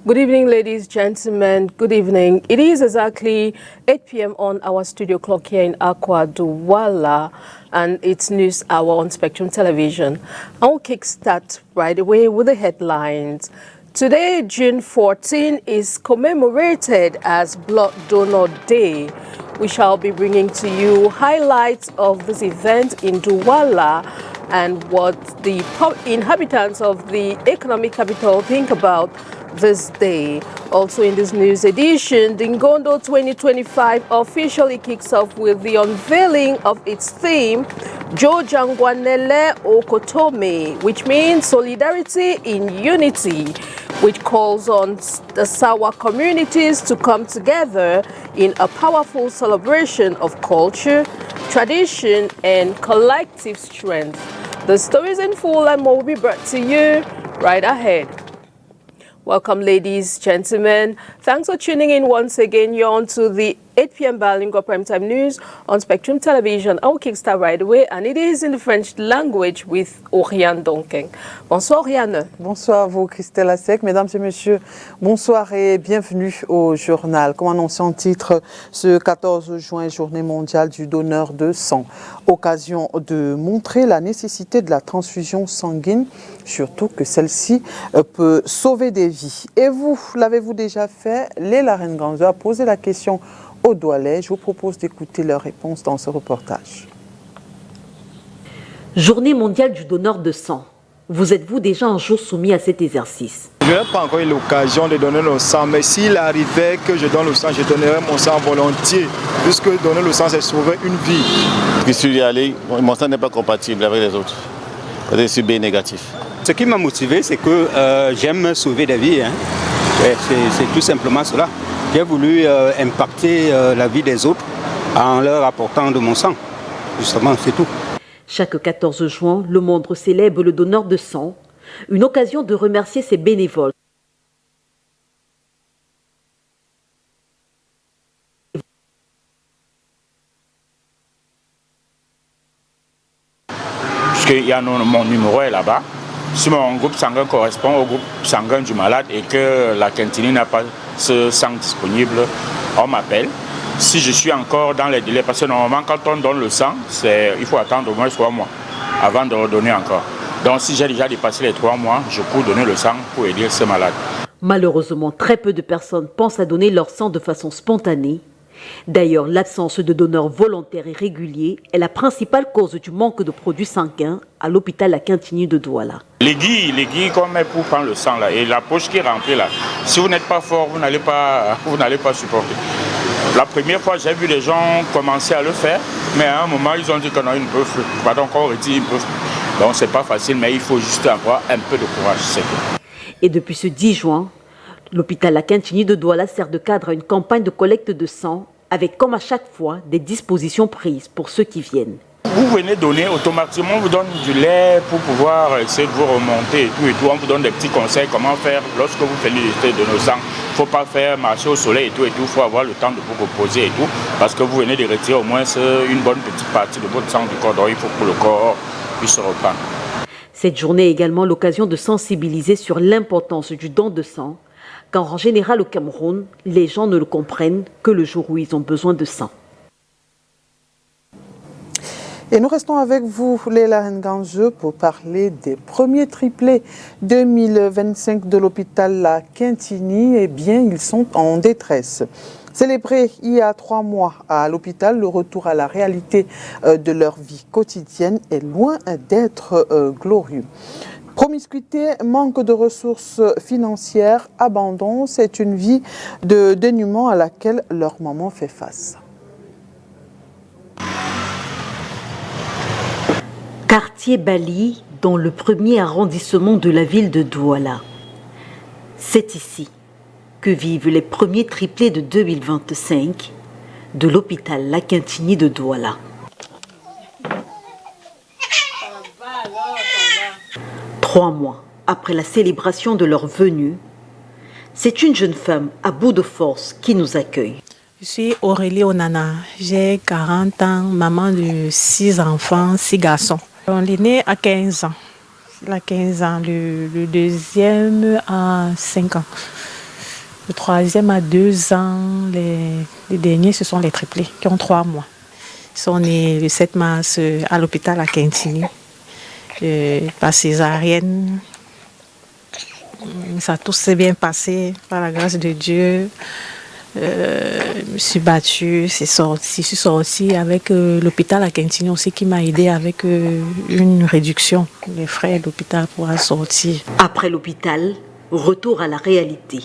Good evening, ladies, gentlemen. Good evening. It is exactly 8 p.m. on our studio clock here in Accra, Douala, and it's news hour on Spectrum Television. I'll kickstart right away with the headlines. Today, June 14, is commemorated as Blood Donor Day. We shall be bringing to you highlights of this event in Douala and what the inhabitants of the economic capital think about this day. Also in this news edition, Dingondo 2025 officially kicks off with the unveiling of its theme, Jo Jangwanele Okotome, which means solidarity in unity, which calls on the Sawa communities to come together in a powerful celebration of culture, tradition, and collective strength. The stories in full and more will be brought to you right ahead. Welcome, ladies, gentlemen. Thanks for tuning in once again. You're on to the 8 p.m. bilingual primetime news on Spectrum Television. I'll kickstart right away, and it is in the French language with Oriane Donking. Bonsoir, Oriane. Bonsoir à vous, Christelle Assec. Mesdames et messieurs, bonsoir et bienvenue au journal. Comme annoncé en titre, ce 14 juin, journée mondiale du donneur de sang. Occasion de montrer la nécessité de la transfusion sanguine, surtout que celle-ci peut sauver des vies. Et vous, l'avez-vous déjà fait? Léla Renganzo a posé la question aux Doualais. Je vous propose d'écouter leurs réponses dans ce reportage. Journée mondiale du donneur de sang. Vous êtes-vous déjà un jour soumis à cet exercice? Je n'ai pas encore eu l'occasion de donner le sang, mais s'il arrivait que je donne le sang, je donnerais mon sang volontiers, puisque donner le sang, c'est sauver une vie. Je suis allé, mon sang n'est pas compatible avec les autres. Je suis B négatif. Ce qui m'a motivé, c'est que j'aime sauver des vies. C'est tout simplement cela. J'ai voulu impacter la vie des autres en leur apportant de mon sang. Justement, c'est tout. Chaque 14 juin, le monde célèbre le donneur de sang, une occasion de remercier ses bénévoles. Puisque mon numéro est là-bas, si mon groupe sanguin correspond au groupe sanguin du malade et que la cantine n'a pas ce sang disponible, on m'appelle. Si je suis encore dans les délais, parce que normalement quand on donne le sang, il faut attendre au moins 3 mois avant de redonner encore. Donc si j'ai déjà dépassé les 3 mois, je peux donner le sang pour aider ce malade. Malheureusement, très peu de personnes pensent à donner leur sang de façon spontanée. D'ailleurs, l'absence de donneurs volontaires et réguliers est la principale cause du manque de produits sanguins à l'hôpital La Quintini de Douala. L'aiguille qu'on met pour prendre le sang là, et la poche qui est remplie là, si vous n'êtes pas fort, vous n'allez pas supporter. La première fois, j'ai vu les gens commencer à le faire, mais à un moment, ils ont dit que non, ils ne peuvent plus. Pardon, qu'on retire, ils ne peuvent plus. Donc, c'est pas facile, mais il faut juste avoir un peu de courage, c'est tout. Et depuis ce 10 juin, l'hôpital La Quintini de Douala sert de cadre à une campagne de collecte de sang, avec comme à chaque fois des dispositions prises pour ceux qui viennent. Vous venez donner, automatiquement on vous donne du lait pour pouvoir essayer de vous remonter et tout. On vous donne des petits conseils comment faire lorsque vous faites l'unité de nos sangs. Il ne faut pas faire marcher au soleil et tout. Il faut avoir le temps de vous reposer et tout. Parce que vous venez de retirer au moins une bonne petite partie de votre sang du corps. Donc il faut que le corps puisse se reprendre. Cette journée est également l'occasion de sensibiliser sur l'importance du don de sang. Car en général au Cameroun, les gens ne le comprennent que le jour où ils ont besoin de sang. Et nous restons avec vous, Léla Ngange, pour parler des premiers triplés 2025 de l'hôpital La Quintini. Eh bien, ils sont en détresse. Célébré il y a 3 mois à l'hôpital, le retour à la réalité de leur vie quotidienne est loin d'être glorieux. Promiscuité, manque de ressources financières, abandon, c'est une vie de dénuement à laquelle leur maman fait face. Quartier Bali, dans le premier arrondissement de la ville de Douala. C'est ici que vivent les premiers triplés de 2025 de l'hôpital La Quintini de Douala. Trois mois après la célébration de leur venue, c'est une jeune femme à bout de force qui nous accueille. Je suis Aurélie Onana, j'ai 40 ans, maman de 6 enfants, 6 garçons. On est né à 15 ans, le deuxième à 5 ans. Le troisième a 2 ans. Les derniers, ce sont les triplés qui ont 3 mois. Ils sont nés le 7 mars à l'hôpital à Quintigny, par césarienne. Ça tout s'est bien passé par la grâce de Dieu. Je me suis battue, je suis sortie avec l'hôpital à Quintigny aussi qui m'a aidé avec une réduction des frais de l'hôpital pour sortir. Après l'hôpital, retour à la réalité.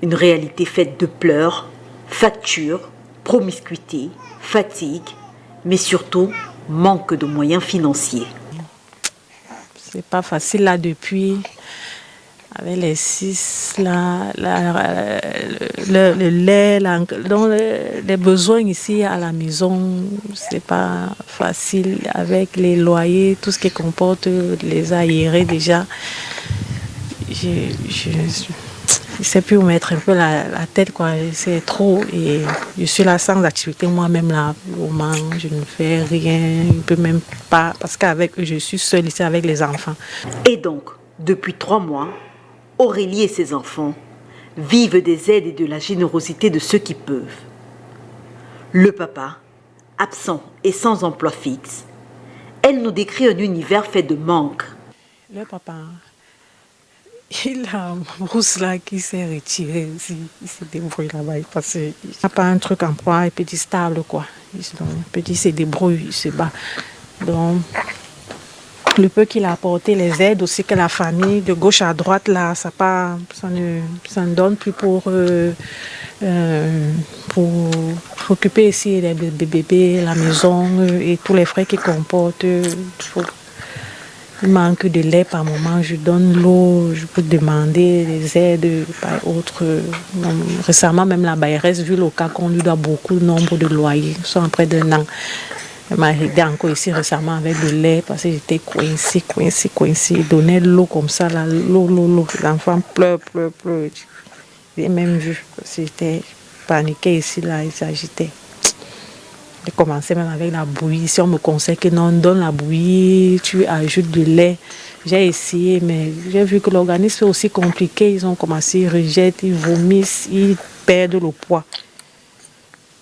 Une réalité faite de pleurs, factures, promiscuité, fatigue, mais surtout manque de moyens financiers. C'est pas facile là depuis. Avec les 6, le lait, donc les besoins ici à la maison, c'est pas facile avec les loyers, tout ce qui comporte les aérés déjà. Je ne sais plus où mettre un peu la tête, quoi. C'est trop et je suis là sans activité moi-même là. Au moment, je ne fais rien, je ne peux même pas, parce qu'avec eux, je suis seule ici avec les enfants. Et donc, depuis 3 mois, Aurélie et ses enfants vivent des aides et de la générosité de ceux qui peuvent. Le papa, absent et sans emploi fixe, elle nous décrit un univers fait de manque. Le papa, il a un brousse là qui s'est retiré, il s'est débrouillé là-bas parce qu'il n'a pas un truc en proie, il peut dire stable quoi. Il peut dire il se débrouille, il se bat. Donc, le peu qu'il a apporté, les aides aussi que la famille de gauche à droite là, ça ne donne plus pour occuper ici les bébés, la maison et tous les frais qui comportent. Il manque de lait par moment, je donne l'eau, je peux demander des aides par autres. Récemment même la bailleresse, vu le cas qu'on lui doit beaucoup de nombre de loyers, sont en près d'1 an. Elle m'a aidé encore ici récemment avec le lait parce que j'étais coincée. Je donnais l'eau comme ça, là, l'eau. L'enfant pleure. J'ai même vu parce que j'étais paniquée ici, là, il s'agitait. J'ai commencé même avec la bouillie. Si on me conseille que non, donne la bouillie, tu ajoutes du lait. J'ai essayé, mais j'ai vu que l'organisme est aussi compliqué. Ils ont commencé, ils rejettent, ils vomissent, ils perdent le poids.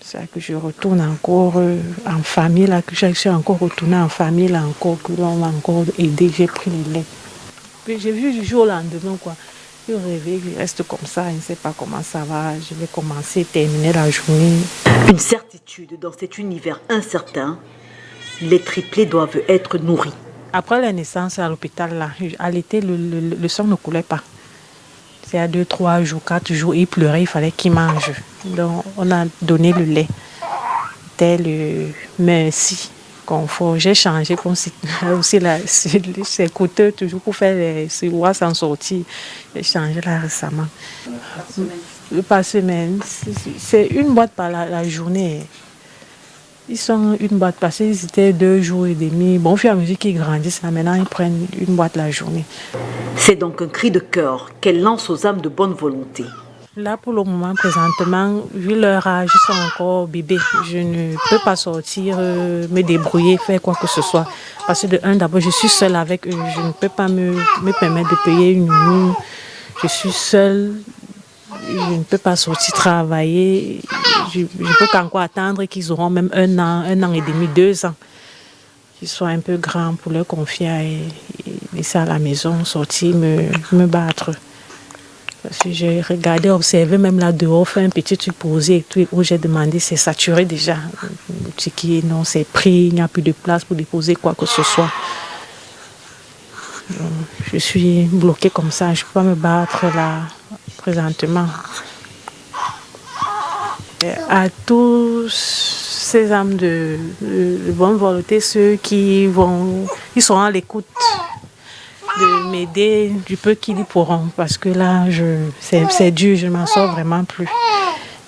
C'est que je retourne encore en famille, là, que je suis encore retournée en famille, là, encore, que l'on m'a encore aidé, j'ai pris le lait. Puis j'ai vu du jour au lendemain, quoi. Je rêvais, je reste comme ça, je ne sais pas comment ça va, je vais commencer, terminer la journée. Une certitude dans cet univers incertain, les triplés doivent être nourris. Après la naissance à l'hôpital, là, à l'été, le sang ne coulait pas. C'est à 2, 3 jours, 4 jours, il pleurait, il fallait qu'il mange. Donc, on a donné le lait. C'était le Merci Confort. J'ai changé aussi c'est coûteux toujours pour faire les pouvoir s'en sortir. J'ai changé là récemment. Par semaine. C'est une boîte par la journée. Ils sont une boîte parce qu'ils étaient 2 jours et demi. Bon, au fur et à mesure qu'ils grandissent, là, maintenant ils prennent une boîte la journée. C'est donc un cri de cœur qu'elle lance aux âmes de bonne volonté. Là, pour le moment, présentement, vu leur âge, ils sont encore bébés. Je ne peux pas sortir, me débrouiller, faire quoi que ce soit. Parce que d'abord, je suis seule avec eux. Je ne peux pas me permettre de payer une nuit. Je suis seule. Je ne peux pas sortir travailler. Je peux qu'encore attendre qu'ils auront même 1 an et demi, 2 ans. Qu'ils soient un peu grands pour leur confier et laisser à la maison, sortir, me battre. Parce que j'ai regardé, observé même là dehors, fait un petit truc posé et tout, où j'ai demandé, c'est saturé déjà. Le ticket, non, c'est pris, il n'y a plus de place pour déposer quoi que ce soit. Donc, je suis bloquée comme ça, je ne peux pas me battre là, présentement. Et à tous ces âmes de bonne volonté, ceux qui seront à l'écoute de m'aider du peu qu'ils pourront, parce que là, c'est dur, je ne m'en sors vraiment plus.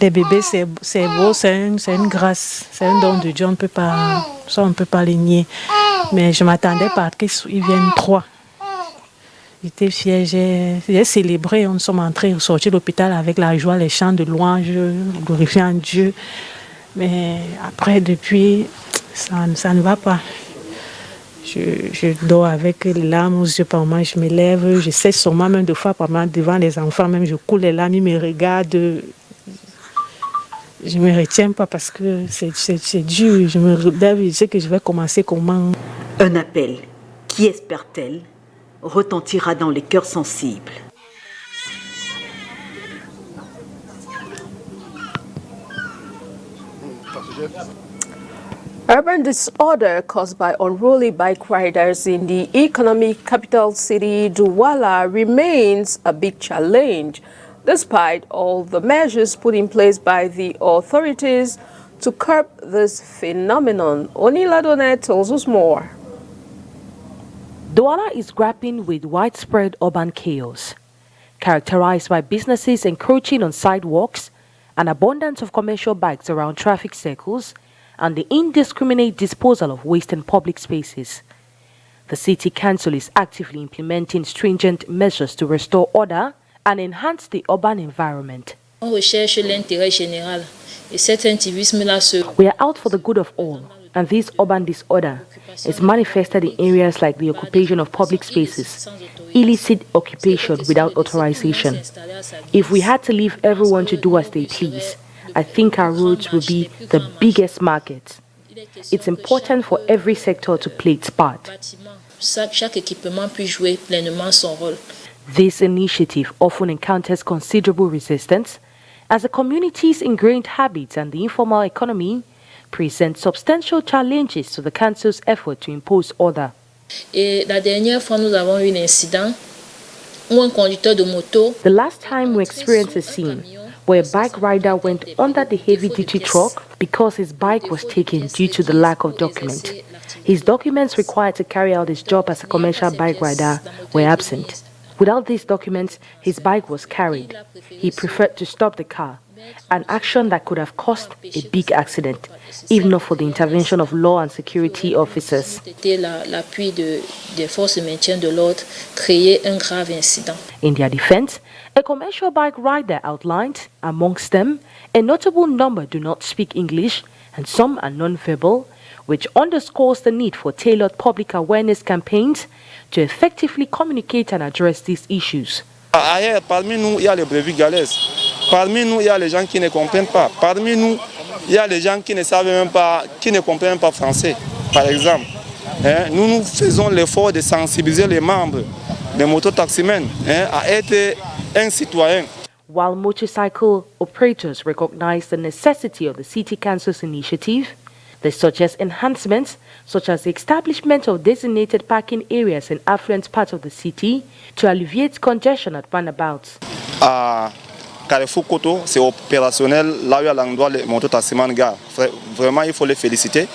Les bébés, c'est beau, c'est une grâce, c'est un don de Dieu, on ne peut pas les nier. Mais je m'attendais pas qu'ils viennent 3. J'étais fière, j'ai célébré, nous sommes entrés, sortis de l'hôpital avec la joie, les chants de louange, glorifiant Dieu. Mais après, depuis, ça ne va pas. Je dors avec les larmes aux yeux par moment, je me lève, je sais sûrement même 2 fois par moment devant les enfants, même je coule les larmes, ils me regardent. Je ne me retiens pas parce que c'est dur. Je me lève, je sais que je vais commencer comment. Un appel, qui espère-t-elle, retentira dans les cœurs sensibles. Urban disorder caused by unruly bike riders in the economic capital city Douala remains a big challenge, despite all the measures put in place by the authorities to curb this phenomenon. Onila Donet tells us more. Douala is grappling with widespread urban chaos, characterized by businesses encroaching on sidewalks, an abundance of commercial bikes around traffic circles, and the indiscriminate disposal of waste in public spaces. The City Council is actively implementing stringent measures to restore order and enhance the urban environment. On recherche l'intérêt général et cet intivisme-là se... We are out for the good of all, and this urban disorder is manifested in areas like the occupation of public spaces, illicit occupation without authorization. If we had to leave everyone to do as they please, I think our roads will be the biggest market. It's important for every sector to play its part. Chaque équipement peut jouer pleinement son rôle. This initiative often encounters considerable resistance as the community's ingrained habits and the informal economy present substantial challenges to the council's effort to impose order. Et la dernière fois, nous avons eu un incident où un conducteur de moto... The last time we experienced a scene where a bike rider went under the heavy-duty truck because his bike was taken due to the lack of document. His documents required to carry out his job as a commercial bike rider were absent. Without these documents, his bike was carried. He preferred to stop the car, an action that could have caused a big accident, if not for the intervention of law and security officers. L'appui des forces de maintien de l'ordre créait un grave incident. In their defense, a commercial bike rider outlined, amongst them, a notable number do not speak English and some are non-verbal, which underscores the need for tailored public awareness campaigns to effectively communicate and address these issues. Ailleurs, parmi nous, il y a les brebis galaises. Parmi nous, il y a les gens qui ne comprennent pas. Parmi nous, il y a les gens qui ne savent même pas, qui ne comprennent même pas français, par exemple. Nous faisons l'effort de sensibiliser les membres des mototaximens à être un citoyen. While motorcycle operators recognize the necessity of the City Council's initiative, they suggest enhancements such as the establishment of designated parking areas in affluent parts of the city to alleviate congestion at roundabouts. À Carrefour Koto, c'est opérationnel là où il y a l'endroit les mototaximans gare. Vraiment, il faut les féliciter.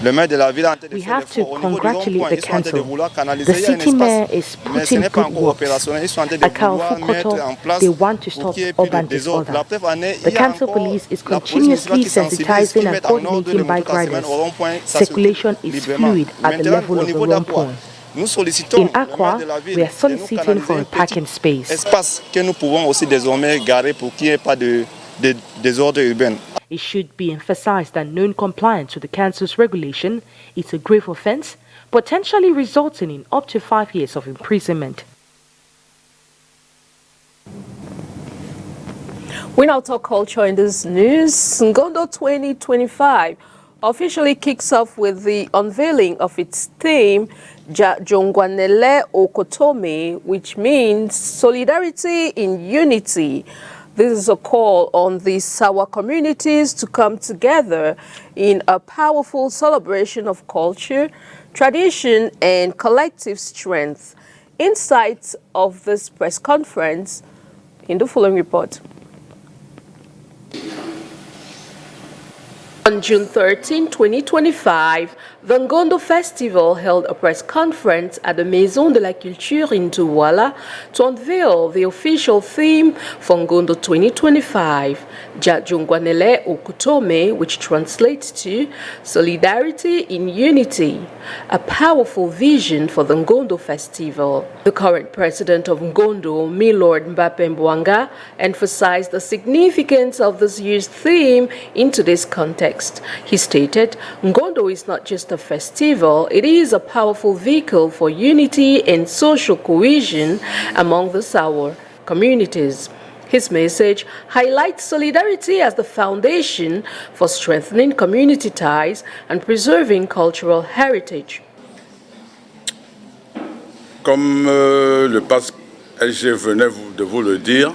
Le maire de la ville a tenté de We faire have to l'effort. Au niveau du rond-point, congratulate the ils sont en train de council. vouloir canaliser. The Il y a un city mayor espace, is mais ce putting n'est pas good encore works. opérationnel. Ils sont en train de At vouloir Carrefour mettre Koto, en place they want to pour stop qu'il y ait plus urban de désordre. disorder. La preuve en est, The il y a council encore police is la police continuously qui sensibilise, qui sensitizing and met en ordre les coordinating bike mototaximens riders. au rond-point. Ça Circulation circule is librement. fluid at the Maintenant, level au of the niveau wrong d'Aqua, point. nous sollicitons In le maire Aqua, de la ville we are de nous soliciting canaliser for a un parking petit space. espace que nous pouvons aussi désormais garer pour qu'il n'y ait pas de désordre urbain. It should be emphasized that non-compliance with the council's regulation is a grave offense, potentially resulting in up to 5 years of imprisonment. We now talk culture in this news. Ngondo 2025 officially kicks off with the unveiling of its theme, Jongwanele Okotome, which means solidarity in unity. This is a call on the Sawa communities to come together in a powerful celebration of culture, tradition, and collective strength. Insights of this press conference in the following report. On June 13, 2025, the Ngondo Festival held a press conference at the Maison de la Culture in Douala to unveil the official theme for Ngondo 2025, Jongwanele Okotome, which translates to Solidarity in Unity, a powerful vision for the Ngondo Festival. The current president of Ngondo, Milord Mbape Mbwanga, emphasized the significance of this year's theme in today's context. context. He stated, Ngondo is not just a festival, it is a powerful vehicle for unity and social cohesion among the Sawa communities. His message highlights solidarity as the foundation for strengthening community ties and preserving cultural heritage. Comme le PAS LG venait de vous le dire,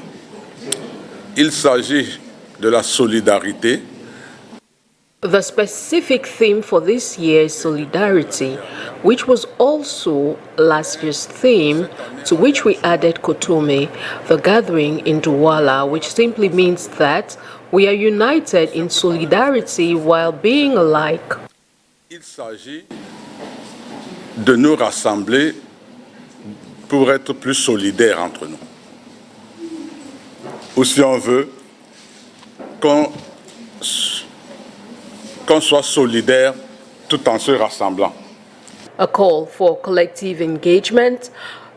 il s'agit de la solidarité. The specific theme for this year is solidarity, which was also last year's theme, to which we added Kotome, the gathering in Douala, which simply means that we are united in solidarity while being alike. Il s'agit de nous rassembler pour être plus solidaires entre nous. Ou si on veut, qu'on soit solidaire tout en se rassemblant. A call for collective engagement.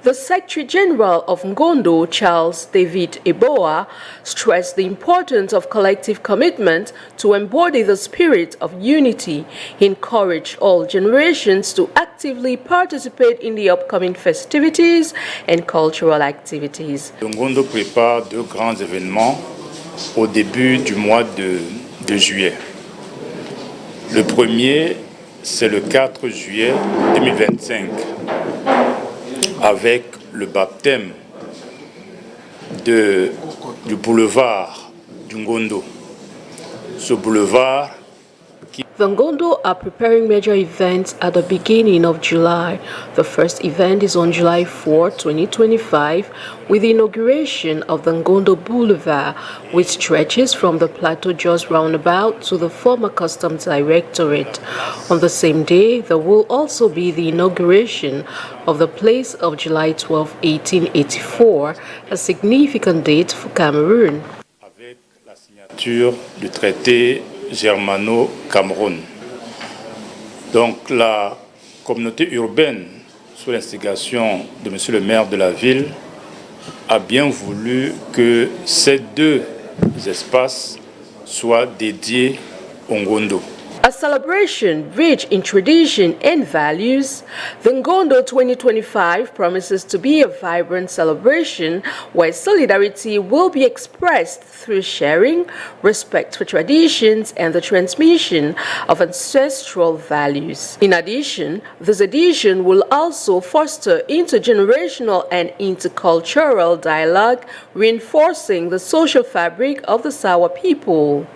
The Secretary General of Ngondo, Charles David Eboa, stressed the importance of collective commitment to embody the spirit of unity. He encouraged all generations to actively participate in the upcoming festivities and cultural activities. Ngondo prépare deux grands événements au début du mois de juillet. Le premier, c'est le 4 juillet 2025, avec le baptême du boulevard du Ngondo. Ce boulevard The Ngondo are preparing major events at the beginning of July. The first event is on July 4, 2025, with the inauguration of the Ngondo Boulevard, which stretches from the Plateau Jos roundabout to the former Customs Directorate. On the same day, there will also be the inauguration of the Place of July 12, 1884, a significant date for Cameroon. Avec la signature du traité Germano-Cameroun. Donc la communauté urbaine, sous l'instigation de monsieur le maire de la ville, a bien voulu que ces deux espaces soient dédiés au Ngondo. A celebration rich in tradition and values, the Ngondo 2025 promises to be a vibrant celebration where solidarity will be expressed through sharing, respect for traditions, and the transmission of ancestral values. In addition, this edition will also foster intergenerational and intercultural dialogue, reinforcing the social fabric of the Sawa people.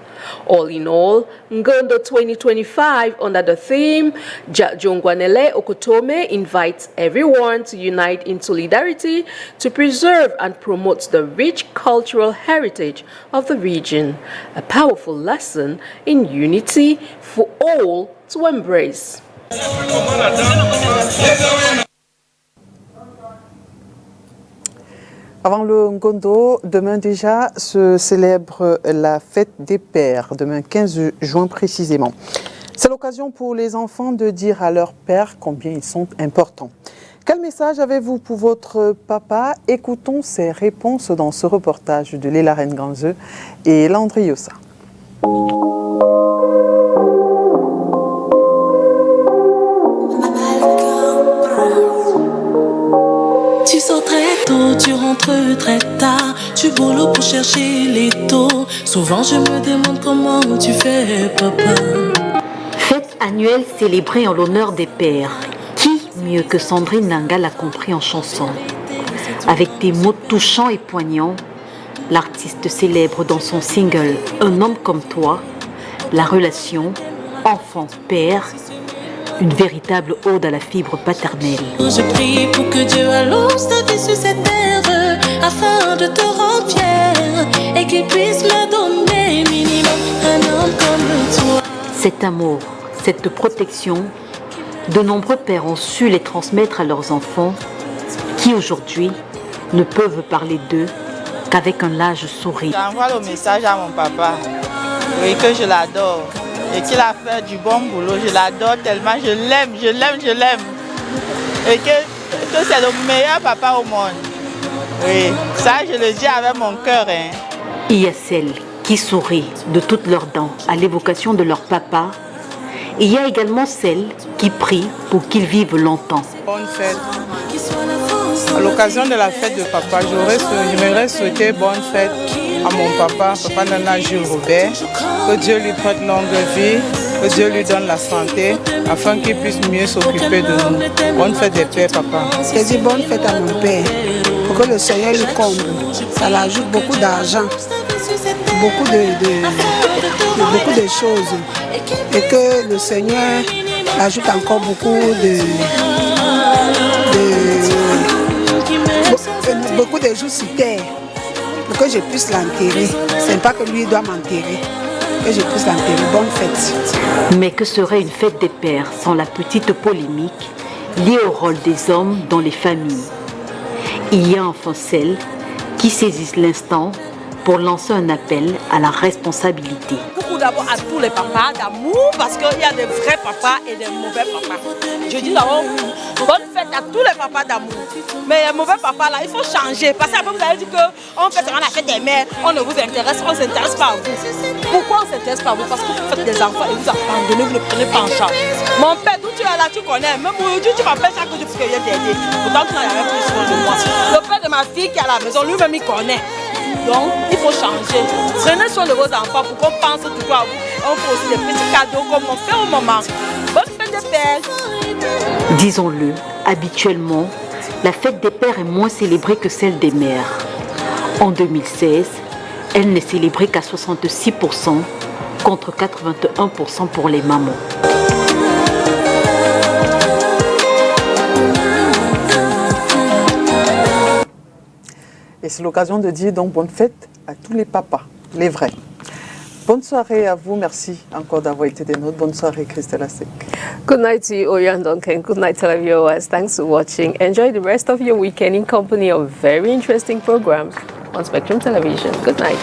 All in all, Ngondo 2025, under the theme Jongwanele Okotome, invites everyone to unite in solidarity to preserve and promote the rich cultural heritage of the region. A powerful lesson in unity for all to embrace. Avant le Ngondo, demain déjà se célèbre la fête des pères, demain 15 juin précisément. C'est l'occasion pour les enfants de dire à leur père combien ils sont importants. Quel message avez-vous pour votre papa? Écoutons ses réponses dans ce reportage de Léla Renganze et Landry Yossa. Tu sors très tôt, tu rentres très tard. Tu boulot pour chercher les taux. Souvent je me demande comment tu fais, papa. Fête annuelle célébrée en l'honneur des pères. Qui mieux que Sandrine Nanga l'a compris en chanson? Avec des mots touchants et poignants, l'artiste célèbre dans son single Un homme comme toi la relation enfant-père, une véritable ode à la fibre paternelle. Je prie pour que Dieu allonge ta vie sur cette terre afin de te rendre fier et qu'il puisse me donner minimum un homme comme toi. Cet amour, cette protection, de nombreux pères ont su les transmettre à leurs enfants qui aujourd'hui ne peuvent parler d'eux qu'avec un large sourire. J'envoie le message à mon papa, oui, que je l'adore. Et qu'il a fait du bon boulot, je l'adore tellement, je l'aime. Et que c'est le meilleur papa au monde. Oui, ça je le dis avec mon cœur. Il y a celles qui sourient de toutes leurs dents à l'évocation de leur papa. Il y a également celles qui prient pour qu'ils vivent longtemps. Bonne fête. À l'occasion de la fête de papa, j'aimerais souhaiter bonne fête à mon papa, Papa Nana Jules Robert. Que Dieu lui prête longue vie, que Dieu lui donne la santé, afin qu'il puisse mieux s'occuper de nous. Bonne fête des pères, papa. Je dis bonne fête à mon père, pour que le Seigneur lui comble. Ça l'ajoute beaucoup d'argent, beaucoup de choses. Et que le Seigneur ajoute encore beaucoup de jours sur terre pour que je puisse l'enterrer. Ce n'est pas que lui doit m'enterrer, que je puisse l'enterrer. Bonne fête. Mais que serait une fête des pères sans la petite polémique liée au rôle des hommes dans les familles? Il y a enfin celles qui saisissent l'instant pour lancer un appel à la responsabilité. Beaucoup d'abord à tous les papas d'amour, parce qu'il y a des vrais papas et des mauvais papas. Je dis d'abord bonne fête à tous les papas d'amour. Mais les mauvais papas là, il faut changer. Parce qu'après vous avez dit qu'on fait la fête des mères, on ne vous intéresse, on ne s'intéresse pas à vous. Pourquoi on ne s'intéresse pas à vous? Parce que vous faites des enfants et vous abandonnez, vous ne prenez pas en charge. Mon père, d'où tu es là, tu connais. Même aujourd'hui, tu m'appelles chaque jour parce que je t'ai dit. Pourtant, tu n'as rien pris soin de moi. Le père de ma fille qui est à la maison, lui-même, il connaît. Donc, il faut changer. Prenez soin de vos enfants pour qu'on pense toujours à vous. On fait aussi des petits cadeaux comme on fait au moment. Bonne fête des pères. Disons-le, habituellement, la fête des pères est moins célébrée que celle des mères. En 2016, elle n'est célébrée qu'à 66% contre 81% pour les mamans. Et c'est l'occasion de dire donc bonne fête à tous les papas, les vrais. Bonne soirée à vous, merci encore d'avoir été des nôtres. Bonne soirée, Christelle Asek. Good night to you, Oyan Duncan. Good night, televiewers. Thanks for watching. Enjoy the rest of your weekend in company of very interesting programs on Spectrum Television. Good night.